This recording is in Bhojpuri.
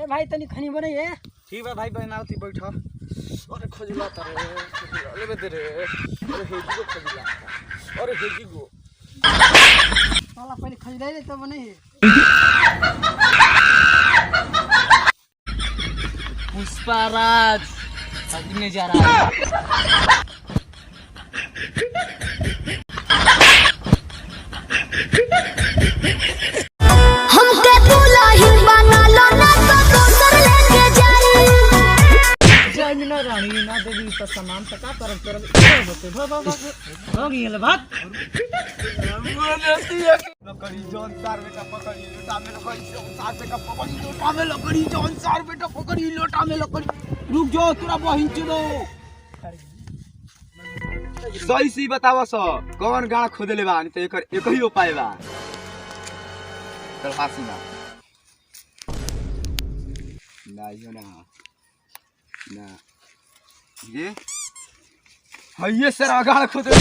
ए भाई तनी खनी बनाई है। ठीक है भाई बनाओ ती बैठो। अरे खोजला तारे ले बे रे। अरे हेजी को खोजला। अरे हेजी को साला पहले खजलाई ले तो बनाई है। पुष्पाराज अग्नि जा रहा है। हमके दुल्हा बना लो ना तो दोसर लेके जाई। जय मीना रानी ना देवी तो समान तका तरफ तरफ होते हो गई है बात। लकड़ी जौन सार बेटा पकड़ी लोटा में लकड़ी जौन सार बेटा पकड़ी लोटा में लकड़ी जौन सार बेटा पकड़ी लोटा में लकड़ी। रुक जाओ तोरा बहिन चलो। सही सी बतावा सो कौन गाना खोदले बा त एकर एक ही उपाय बा। चल फासी ना यो ना ना ये हइये सर गाना खोदले।